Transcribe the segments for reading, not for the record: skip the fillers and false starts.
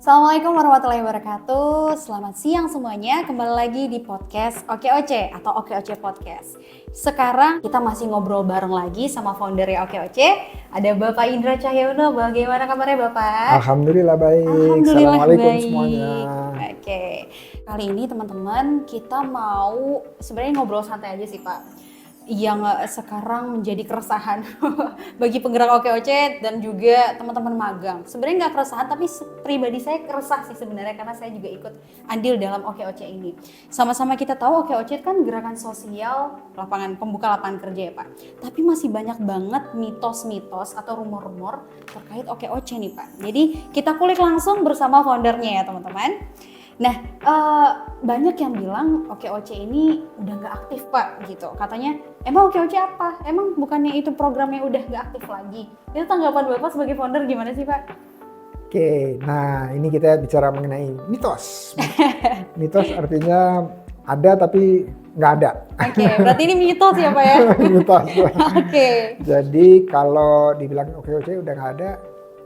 Assalamualaikum warahmatullahi wabarakatuh. Selamat siang semuanya. Kembali lagi di podcast OKOC atau OKOC Podcast. Sekarang kita masih ngobrol bareng lagi sama foundernya OKOC. Ada Bapak Indra Cahyono. Bagaimana kabarnya Bapak? Alhamdulillah baik. Alhamdulillah Assalamualaikum baik. semuanya. Oke. Kali ini teman-teman kita mau sebenarnya ngobrol santai aja sih Pak. Yang sekarang menjadi keresahan bagi penggerak OKOC dan juga teman-teman magang. Sebenarnya nggak keresahan, tapi pribadi saya keresah sih sebenarnya karena saya juga ikut andil dalam OKOC ini. Sama-sama kita tahu OKOC kan gerakan sosial pembuka lapangan kerja ya Pak. Tapi masih banyak banget mitos-mitos atau rumor-rumor terkait OKOC nih Pak. Jadi kita kulik langsung bersama foundernya ya teman-teman. Nah, banyak yang bilang OKOC ini udah nggak aktif Pak gitu. Katanya, emang OKOC apa? Emang bukannya itu programnya udah nggak aktif lagi? Itu tanggapan Bapak sebagai founder gimana sih Pak? Oke, nah ini kita bicara mengenai mitos. Mitos artinya ada tapi nggak ada. Oke, berarti ini mitos ya Pak ya? Mitos. Oke. Jadi kalau dibilang OKOC udah nggak ada,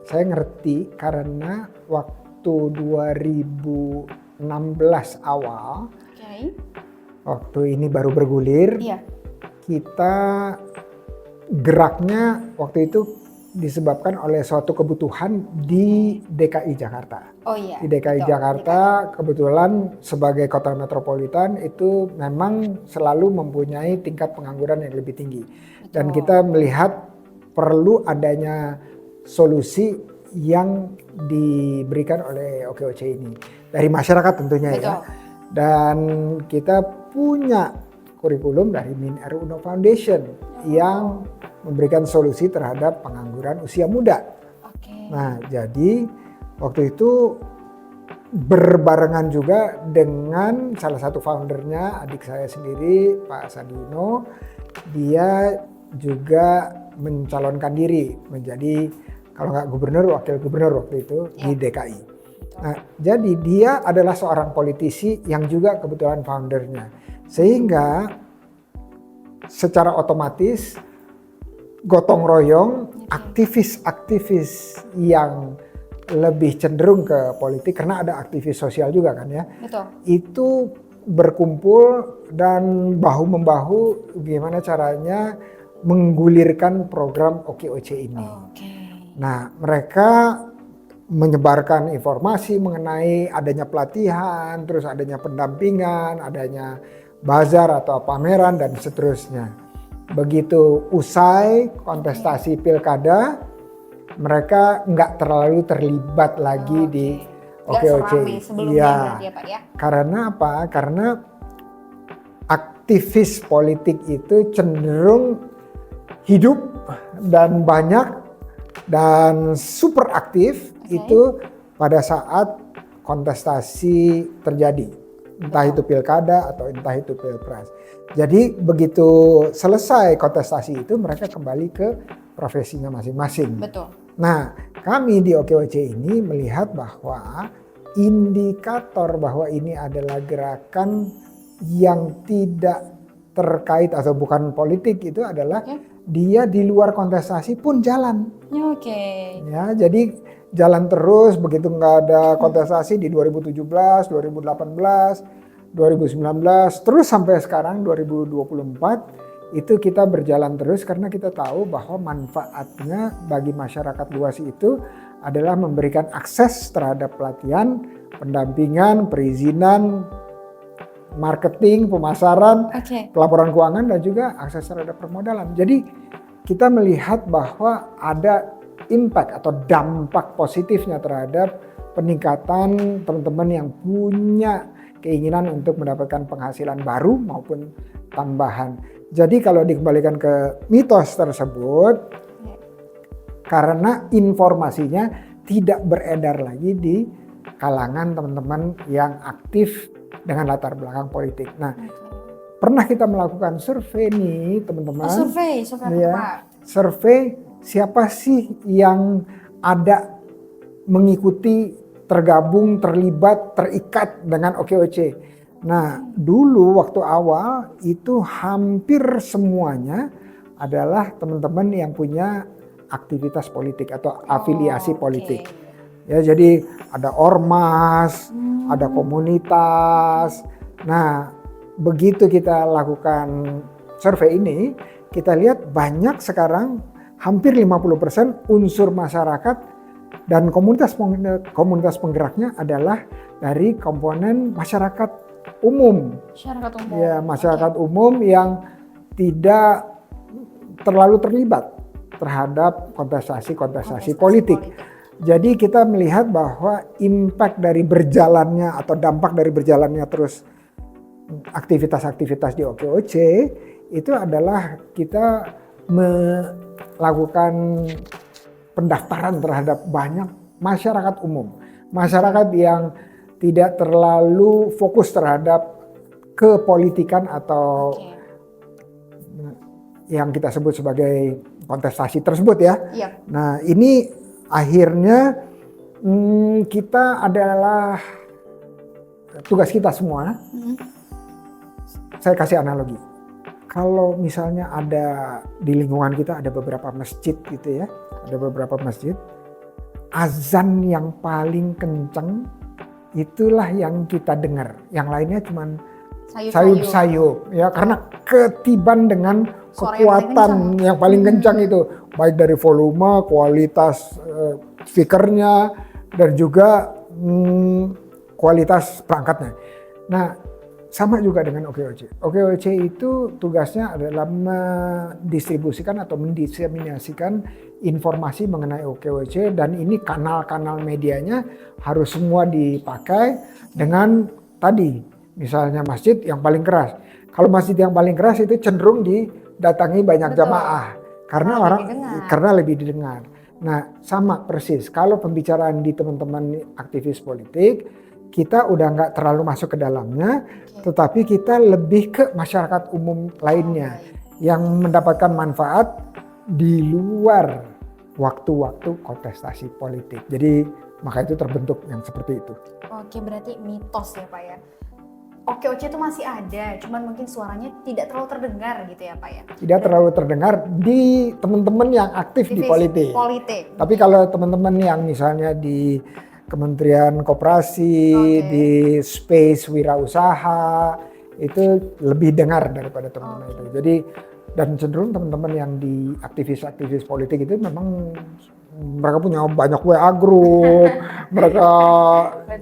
saya ngerti karena waktu 2016 awal, waktu ini baru bergulir, Iya. kita geraknya waktu itu disebabkan oleh suatu kebutuhan di DKI Jakarta. Oh iya. Di DKI betul. Jakarta kebetulan sebagai kota metropolitan itu memang selalu mempunyai tingkat pengangguran yang lebih tinggi. Dan kita melihat perlu adanya solusi yang diberikan oleh OKOC ini dari masyarakat tentunya. Betul. Ya. Dan kita punya kurikulum dari Min.RU Uno Foundation yang memberikan solusi terhadap pengangguran usia muda. Oke. Nah, jadi waktu itu berbarengan juga dengan salah satu foundernya, adik saya sendiri, Pak Sadino. Dia juga mencalonkan diri menjadi kalau nggak gubernur, wakil gubernur waktu itu di DKI. Nah, jadi dia adalah seorang politisi yang juga kebetulan foundernya. Sehingga secara otomatis gotong royong aktivis-aktivis yang lebih cenderung ke politik karena ada aktivis sosial juga kan ya. Betul. Itu berkumpul dan bahu-membahu gimana caranya menggulirkan program OKOC ini. Oke. Nah, mereka menyebarkan informasi mengenai adanya pelatihan, terus adanya pendampingan, adanya bazar atau pameran dan seterusnya. Begitu usai kontestasi pilkada, mereka nggak terlalu terlibat lagi di OKOC. Ya, ya, Pak, ya? Karena apa? Karena aktivis politik itu cenderung hidup dan banyak dan super aktif itu pada saat kontestasi terjadi, entah itu pilkada atau entah itu pilpres. Jadi begitu selesai kontestasi itu mereka kembali ke profesinya masing-masing. Betul. Nah, kami di OKOC ini melihat bahwa indikator bahwa ini adalah gerakan yang tidak terkait atau bukan politik itu adalah dia di luar kontestasi pun jalan. Oke. Ya, jadi jalan terus begitu nggak ada kontestasi di 2017, 2018, 2019, terus sampai sekarang 2024 itu kita berjalan terus karena kita tahu bahwa manfaatnya bagi masyarakat luas itu adalah memberikan akses terhadap pelatihan, pendampingan, perizinan, marketing, pemasaran, pelaporan keuangan dan juga akses terhadap permodalan. Jadi kita melihat bahwa ada impact atau dampak positifnya terhadap peningkatan teman-teman yang punya keinginan untuk mendapatkan penghasilan baru maupun tambahan. Jadi kalau dikembalikan ke mitos tersebut, karena informasinya tidak beredar lagi di kalangan teman-teman yang aktif dengan latar belakang politik. Nah, pernah kita melakukan survei nih teman-teman. Survei ya, survei siapa sih yang ada mengikuti, tergabung, terlibat, terikat dengan OKOC. Nah, dulu waktu awal itu hampir semuanya adalah teman-teman yang punya aktivitas politik atau afiliasi politik. Ya, jadi ada ormas, ada komunitas. Nah, begitu kita lakukan survei ini, kita lihat banyak sekarang hampir 50% unsur masyarakat dan komunitas penggeraknya adalah dari komponen masyarakat umum. Masyarakat umum. Ya, masyarakat umum yang tidak terlalu terlibat terhadap kontestasi politik. Jadi kita melihat bahwa impact dari berjalannya atau dampak dari berjalannya terus aktivitas-aktivitas di OKOC itu adalah kita melakukan pendaftaran terhadap banyak masyarakat umum. Masyarakat yang tidak terlalu fokus terhadap kepolitikan atau yang kita sebut sebagai kontestasi tersebut ya. Nah, ini akhirnya kita adalah tugas kita semua. Saya kasih analogi. Kalau misalnya ada di lingkungan kita ada beberapa masjid gitu ya, ada beberapa masjid, azan yang paling kenceng itulah yang kita dengar. Yang lainnya cuman sayup-sayup ya, karena ketiban dengan kekuatan yang paling kencang itu, baik dari volume, kualitas speakernya, dan juga kualitas perangkatnya. Nah, sama juga dengan OKOC. OKOC itu tugasnya adalah mendistribusikan atau mendiseminasikan informasi mengenai OKOC, dan ini kanal-kanal medianya harus semua dipakai dengan tadi, misalnya masjid yang paling keras. Kalau masjid yang paling keras itu cenderung didatangi banyak jamaah karena lebih didengar. Nah, sama persis. Kalau pembicaraan di teman-teman aktivis politik, kita udah nggak terlalu masuk ke dalamnya, tetapi kita lebih ke masyarakat umum lainnya yang mendapatkan manfaat di luar waktu-waktu kontestasi politik. Jadi maka itu terbentuk yang seperti itu. Oke, berarti mitos ya Pak ya. OKOC itu masih ada, cuman mungkin suaranya tidak terlalu terdengar gitu ya Pak ya? Tidak terlalu terdengar di teman-teman yang aktif di politik. Tapi kalau teman-teman yang misalnya di Kementerian Koperasi, di space wirausaha, itu lebih dengar daripada teman-teman itu. Jadi, dan cenderung teman-teman yang di aktivis-aktivis politik itu memang mereka punya banyak WA group, mereka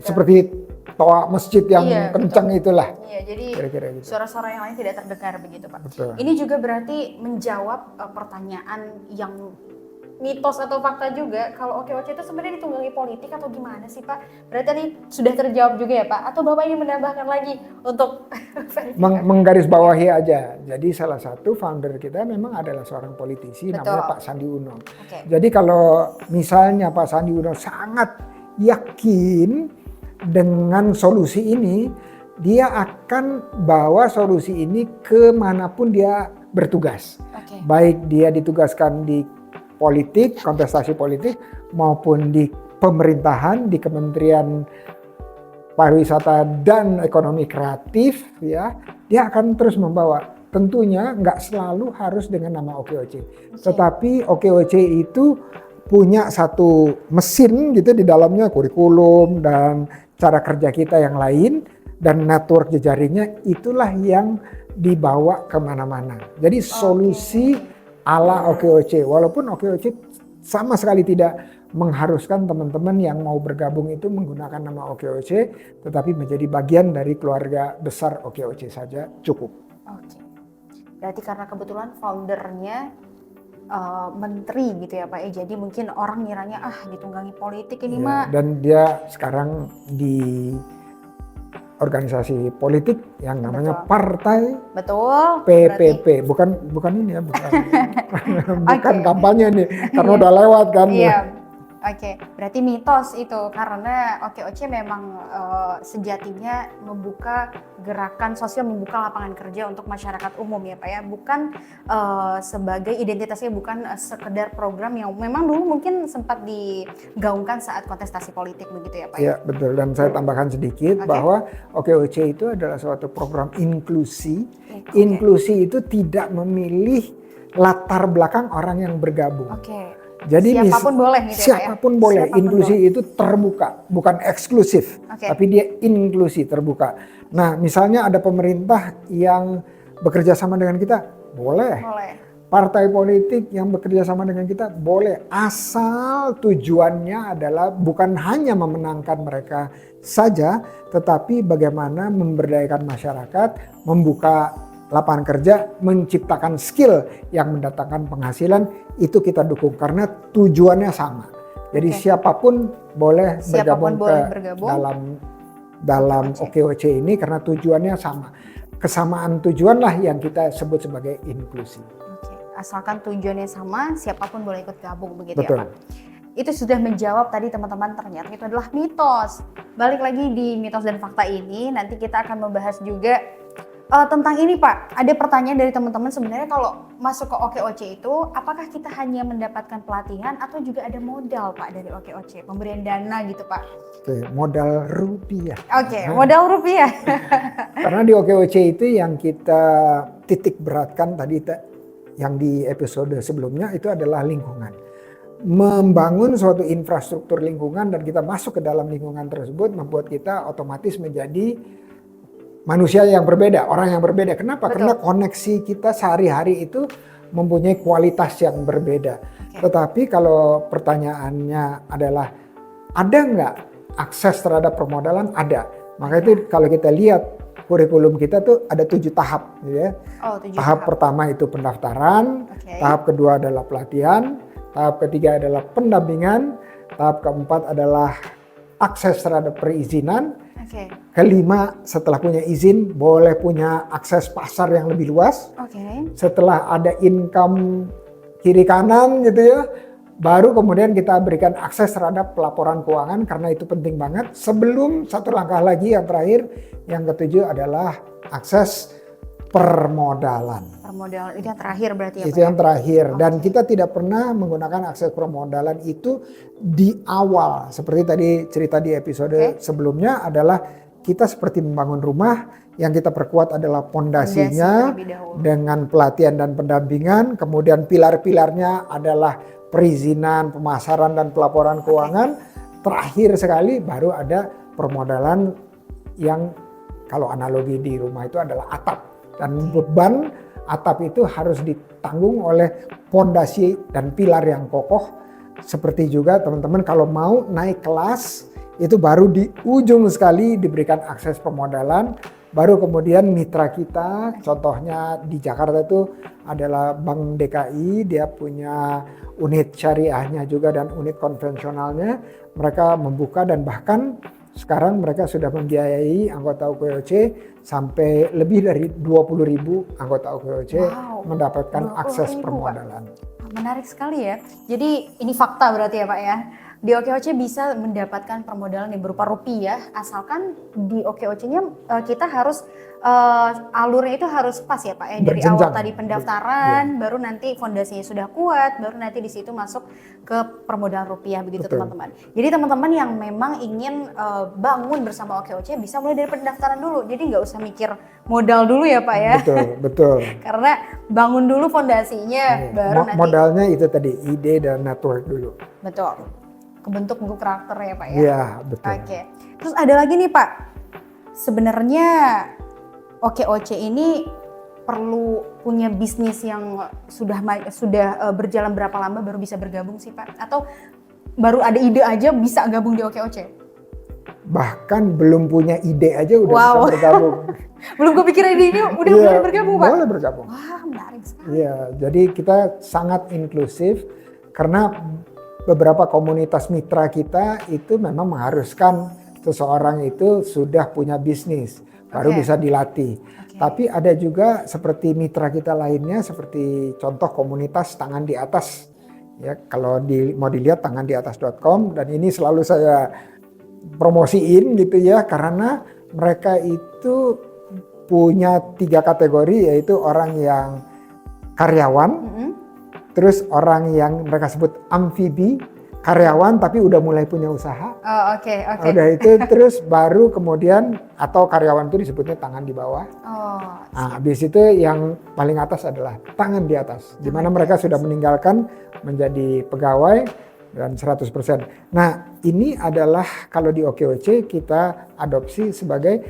seperti toa masjid yang kencang itulah. Iya, jadi kira-kira gitu. Suara-suara yang lain tidak terdengar begitu Pak. Betul. Ini juga berarti menjawab pertanyaan yang mitos atau fakta juga, kalau OKOC itu sebenarnya ditunggangi politik atau gimana sih Pak? Berarti ini sudah terjawab juga ya Pak? Atau Bapak ingin menambahkan lagi untuk menggarisbawahi aja. Jadi salah satu founder kita memang adalah seorang politisi, namanya Pak Sandi Uno. Jadi kalau misalnya Pak Sandi Uno sangat yakin dengan solusi ini, dia akan bawa solusi ini kemanapun dia bertugas. Baik dia ditugaskan di politik, kontestasi politik, maupun di pemerintahan, di Kementerian Pariwisata dan Ekonomi Kreatif, ya, dia akan terus membawa. Tentunya nggak selalu harus dengan nama OKOC, tetapi OKOC itu punya satu mesin gitu di dalamnya, kurikulum dan cara kerja kita yang lain, dan network jejaringnya itulah yang dibawa kemana-mana. Jadi solusi ala OKOC, walaupun OKOC sama sekali tidak mengharuskan teman-teman yang mau bergabung itu menggunakan nama OKOC, tetapi menjadi bagian dari keluarga besar OKOC saja cukup. Berarti karena kebetulan foundernya menteri gitu ya Pak ya, jadi mungkin orang ngiranya ditunggangi politik ini mah. Dan dia sekarang di organisasi politik yang namanya Partai PPP. Bukan ini ya, bukan kampanye nih, karena udah lewat kan. Berarti mitos itu, karena OKOC memang sejatinya membuka gerakan sosial, membuka lapangan kerja untuk masyarakat umum ya Pak ya, bukan sebagai identitasnya, bukan sekedar program yang memang dulu mungkin sempat digaungkan saat kontestasi politik begitu ya Pak ya? Ya betul, dan saya tambahkan sedikit bahwa OKOC itu adalah suatu program inklusi. Inklusi itu tidak memilih latar belakang orang yang bergabung. Oke. Jadi Siapapun boleh gitu ya, Pak ya? siapapun boleh. Siapapun Inklusi itu terbuka, bukan eksklusif, Oke. tapi dia inklusi terbuka. Nah, misalnya ada pemerintah yang bekerja sama dengan kita, boleh. Boleh. Partai politik yang bekerja sama dengan kita, boleh. Asal tujuannya adalah bukan hanya memenangkan mereka saja, tetapi bagaimana memberdayakan masyarakat, membuka lapangan kerja, menciptakan skill yang mendatangkan penghasilan, itu kita dukung karena tujuannya sama. Jadi Oke. siapapun boleh Siapapun bergabung boleh ke bergabung. dalam OKOC ini karena tujuannya sama. Kesamaan tujuanlah yang kita sebut sebagai inklusi. Oke. Asalkan tujuannya sama, siapapun boleh ikut gabung begitu Betul. ya Pak. Itu sudah menjawab tadi teman-teman, ternyata itu adalah mitos. Balik lagi di mitos dan fakta ini, nanti kita akan membahas juga tentang ini Pak. Ada pertanyaan dari teman-teman, sebenarnya kalau masuk ke OKOC itu, apakah kita hanya mendapatkan pelatihan atau juga ada modal Pak dari OKOC? Pemberian dana gitu Pak. Oke, modal rupiah. Oke, modal rupiah. Karena di OKOC itu yang kita titik beratkan tadi yang di episode sebelumnya itu adalah lingkungan. Membangun suatu infrastruktur lingkungan dan kita masuk ke dalam lingkungan tersebut membuat kita otomatis menjadi manusia yang berbeda, orang yang berbeda. Kenapa? Betul. Karena koneksi kita sehari-hari itu mempunyai kualitas yang berbeda. Oke. Tetapi kalau pertanyaannya adalah ada nggak akses terhadap permodalan? Ada. Maka itu kalau kita lihat kurikulum kita tuh ada 7 tahap, gitu ya. Oh, 7 Tahap pertama itu pendaftaran, Oke. tahap kedua adalah pelatihan, tahap ketiga adalah pendampingan, tahap keempat adalah akses terhadap perizinan, Oke. kelima setelah punya izin boleh punya akses pasar yang lebih luas, Oke. setelah ada income kiri kanan gitu ya, baru kemudian kita berikan akses terhadap pelaporan keuangan karena itu penting banget. Sebelum satu langkah lagi yang terakhir, yang ketujuh adalah akses permodalan. Permodalan itu yang terakhir berarti ya Itu Pak ya? yang terakhir dan Oke. kita tidak pernah menggunakan akses permodalan itu di awal. Seperti tadi cerita di episode Oke. sebelumnya adalah kita seperti membangun rumah, yang kita perkuat adalah pondasinya terlebih dahulu. dengan pelatihan dan pendampingan, kemudian pilar-pilarnya adalah perizinan, pemasaran dan pelaporan keuangan. Terakhir sekali baru ada permodalan yang kalau analogi di rumah itu adalah atap. Dan beban atap itu harus ditanggung oleh pondasi dan pilar yang kokoh. Seperti juga teman-teman kalau mau naik kelas itu baru di ujung sekali diberikan akses permodalan. Baru kemudian mitra kita, contohnya di Jakarta itu adalah Bank DKI, dia punya unit syariahnya juga dan unit konvensionalnya. Mereka membuka dan bahkan sekarang mereka sudah membiayai anggota OKOC sampai lebih dari 20.000 anggota OKOC Wow, mendapatkan 20.000, akses Pak. permodalan. Menarik sekali ya. Jadi ini fakta berarti ya Pak ya. Di OKOC bisa mendapatkan permodalan yang berupa rupiah, asalkan di OKOC-nya kita harus alurnya itu harus pas ya Pak ya. Dari awal Berjenjang. tadi pendaftaran, baru nanti fondasinya sudah kuat, baru nanti di situ masuk ke permodalan rupiah begitu Betul. teman-teman. Jadi teman-teman yang memang ingin bangun bersama OKOC bisa mulai dari pendaftaran dulu. Jadi nggak usah mikir modal dulu ya Pak ya. Betul, betul. Karena bangun dulu fondasinya, baru nanti Modalnya itu tadi ide dan network dulu. betul. Kebentuk karakter ya Pak ya. Iya, betul. Oke. Terus ada lagi nih Pak. Sebenarnya OKOC ini perlu punya bisnis yang sudah berjalan berapa lama baru bisa bergabung sih Pak? Atau baru ada ide aja bisa gabung di OKOC? Bahkan belum punya ide aja udah Wow. bisa bergabung. Belum kepikiran ide ini udah Iya, mulai bergabung Pak? Boleh bergabung. Wah menarik sekali. Iya, jadi kita sangat inklusif karena beberapa komunitas mitra kita itu memang mengharuskan seseorang itu sudah punya bisnis baru Oke. bisa dilatih. Oke. Tapi ada juga seperti mitra kita lainnya seperti contoh komunitas tangan di atas. Ya, kalau mau dilihat tangandiatas.com dan ini selalu saya promosiin gitu ya karena mereka itu punya 3 kategori yaitu orang yang karyawan, Mm-mm. terus orang yang mereka sebut amfibi, karyawan tapi udah mulai punya usaha. Oh, oke. Udah itu terus baru kemudian atau karyawan itu disebutnya tangan di bawah. Oh, Nah, habis itu yang paling atas adalah tangan di atas, di mana mereka sudah meninggalkan menjadi pegawai dan 100%. Nah, ini adalah kalau di OKOC kita adopsi sebagai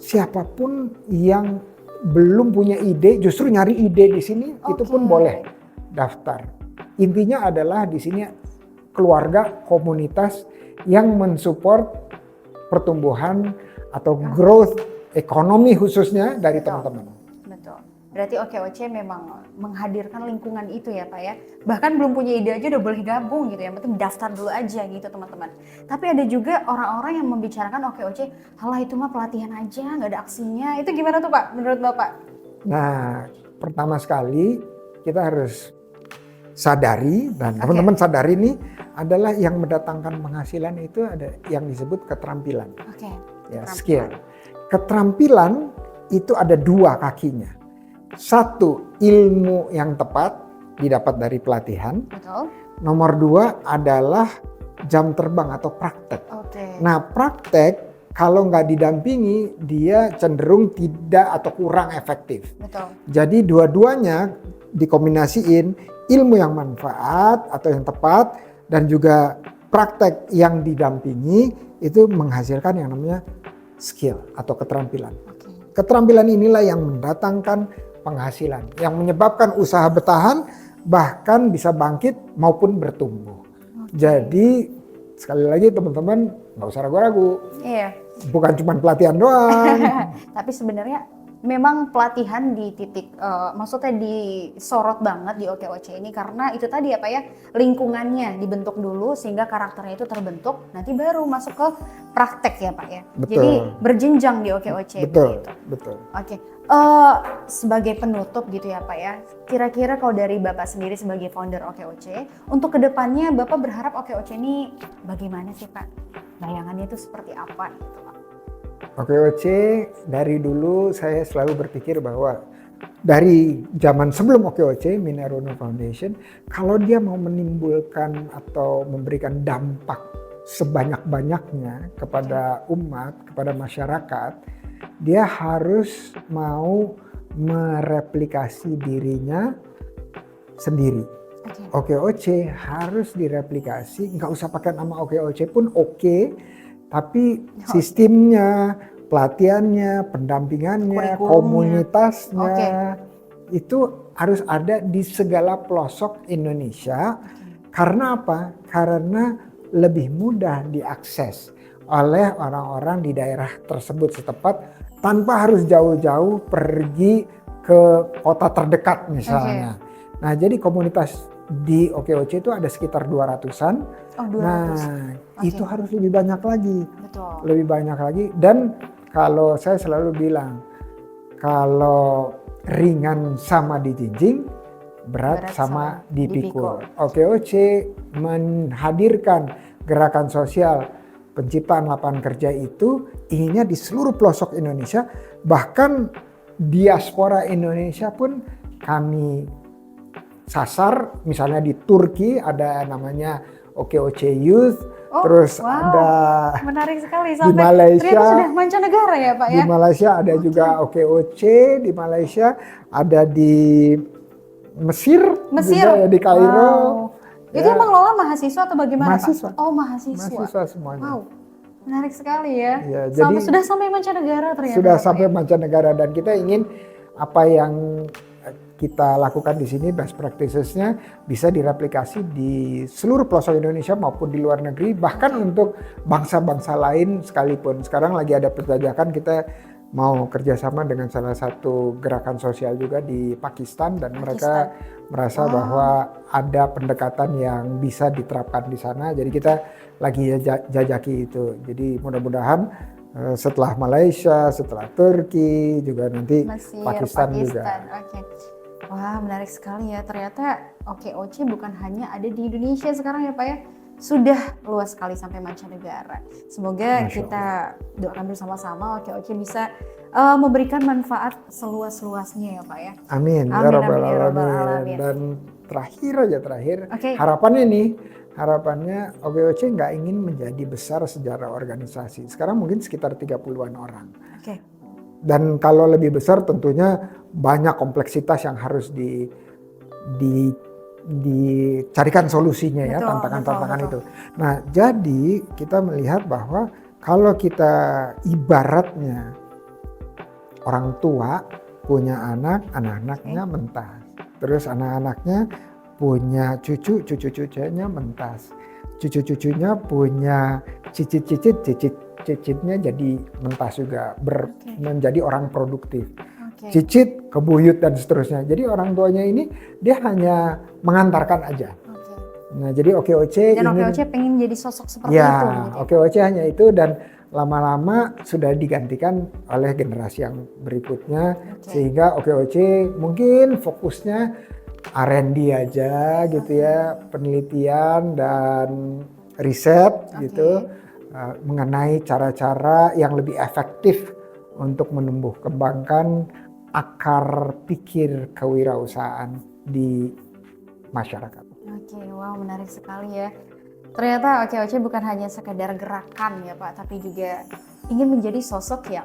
siapapun yang belum punya ide, justru nyari ide di sini itu pun boleh daftar. Intinya adalah di sini keluarga, komunitas yang mensupport pertumbuhan atau growth ekonomi khususnya dari teman-teman. Betul. Berarti OKOC memang menghadirkan lingkungan itu ya Pak ya. Bahkan belum punya ide aja udah boleh gabung gitu ya. Yang penting daftar dulu aja gitu teman-teman. Tapi ada juga orang-orang yang membicarakan OKOC, halah itu mah pelatihan aja, nggak ada aksinya. Itu gimana tuh Pak menurut Bapak? Nah, pertama sekali kita harus sadari dan teman-teman sadari nih adalah yang mendatangkan penghasilan itu ada yang disebut keterampilan. Ya, skill. Keterampilan itu ada dua kakinya. Satu, ilmu yang tepat didapat dari pelatihan. Betul. Nomor dua adalah jam terbang atau praktek. Nah, praktek kalau nggak didampingi dia cenderung tidak atau kurang efektif. Betul. Jadi dua-duanya dikombinasiin, ilmu yang manfaat atau yang tepat dan juga praktek yang didampingi itu menghasilkan yang namanya skill atau keterampilan. Keterampilan inilah yang mendatangkan penghasilan, yang menyebabkan usaha bertahan bahkan bisa bangkit maupun bertumbuh. Jadi sekali lagi teman-teman nggak usah ragu-ragu. Iya. Bukan cuma pelatihan doang. Tapi sebenarnya memang pelatihan di titik, maksudnya disorot banget di OKOC ini karena itu tadi ya Pak ya, lingkungannya dibentuk dulu sehingga karakternya itu terbentuk, nanti baru masuk ke praktek ya Pak ya. Betul. Jadi berjenjang di OKOC. Betul, begitu. betul. Oke, sebagai penutup gitu ya Pak ya, kira-kira kalau dari Bapak sendiri sebagai founder OKOC, untuk kedepannya Bapak berharap OKOC ini bagaimana sih Pak? Bayangannya itu seperti apa gitu Pak? OKOC dari dulu saya selalu berpikir bahwa dari zaman sebelum OKOC, Minarono Foundation, kalau dia mau menimbulkan atau memberikan dampak sebanyak-banyaknya kepada umat, kepada masyarakat, dia harus mau mereplikasi dirinya sendiri. OKOC harus direplikasi, nggak usah pakai nama OKOC pun oke. Tapi sistemnya, pelatihannya, pendampingannya, komunitasnya itu harus ada di segala pelosok Indonesia. Karena apa? Karena lebih mudah diakses oleh orang-orang di daerah tersebut setempat tanpa harus jauh-jauh pergi ke kota terdekat misalnya. Nah, jadi komunitas di OKOC itu ada sekitar 200-an. Nah, itu harus lebih banyak lagi. Betul. Lebih banyak lagi. Dan kalau saya selalu bilang, kalau ringan sama dijinjing, berat sama dipikul. OKOC menghadirkan gerakan sosial penciptaan lapangan kerja itu inginnya di seluruh pelosok Indonesia, bahkan diaspora Indonesia pun kami sasar. Misalnya di Turki ada namanya OKOC Youth, terus ada menarik sekali di sampai Malaysia ternyata sudah mancanegara ya Pak ya. Di Malaysia ada juga OKOC di Malaysia, ada di Mesir juga ya, di Kairo. Itu yang mengelola mahasiswa atau bagaimana mahasiswa. Pak? Oh mahasiswa. Mahasiswa semuanya. Wow, menarik sekali ya. Jadi sudah sampai mancanegara ternyata. Sudah sampai mancanegara dan kita ingin apa yang kita lakukan di sini best practices-nya bisa direplikasi di seluruh pelosok Indonesia maupun di luar negeri, bahkan untuk bangsa-bangsa lain sekalipun. Sekarang lagi ada penjajakan, kita mau kerjasama dengan salah satu gerakan sosial juga di Pakistan dan mereka merasa bahwa ada pendekatan yang bisa diterapkan di sana. Jadi kita lagi jajaki itu. Jadi mudah-mudahan setelah Malaysia, setelah Turki juga nanti Mesir, Pakistan juga. Wah, menarik sekali ya. Ternyata OKOC bukan hanya ada di Indonesia sekarang ya Pak ya. Sudah luas sekali sampai mancanegara. Semoga kita doakan bersama-sama OKOC bisa memberikan manfaat seluas-luasnya ya Pak ya. Amin. Amin, Ya Rabbal amin, ya Rabbal Alamin. Alamin. Dan terakhir. Oke. Harapannya OKOC nggak ingin menjadi besar secara organisasi. Sekarang mungkin sekitar 30-an orang. Oke. Dan kalau lebih besar tentunya banyak kompleksitas yang harus dicarikan solusinya ya, Betul, tantangan-tantangan betul. itu. Nah, jadi kita melihat bahwa kalau kita ibaratnya orang tua punya anak, anak-anaknya mentas. Terus anak-anaknya punya cucu, cucu-cucunya mentas. Cucu-cucunya punya cicit-cicitnya jadi mentas juga, menjadi orang produktif. Cicit, kebuyut dan seterusnya. Jadi orang tuanya ini dia hanya mengantarkan aja. Nah, jadi OKOC Dan ingin, OKOC pengen jadi sosok seperti ya, itu. Gitu. OKOC hanya itu dan lama-lama sudah digantikan oleh generasi yang berikutnya sehingga OKOC mungkin fokusnya R&D aja gitu ya, penelitian dan riset gitu mengenai cara-cara yang lebih efektif untuk menumbuh kembangkan akar pikir kewirausahaan di masyarakat. Oke, wow, menarik sekali ya. Ternyata OKOC bukan hanya sekedar gerakan ya Pak, tapi juga ingin menjadi sosok yang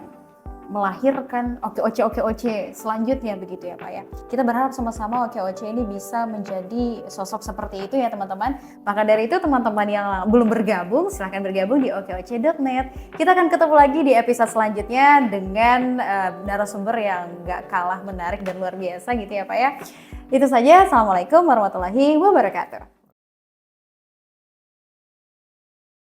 melahirkan OKOC selanjutnya begitu ya Pak ya. Kita berharap sama-sama OKOC ini bisa menjadi sosok seperti itu ya teman-teman. Maka dari itu teman-teman yang belum bergabung, silahkan bergabung di okoc.net. Kita akan ketemu lagi di episode selanjutnya dengan narasumber yang gak kalah menarik dan luar biasa gitu ya Pak ya. Itu saja, Assalamualaikum warahmatullahi wabarakatuh.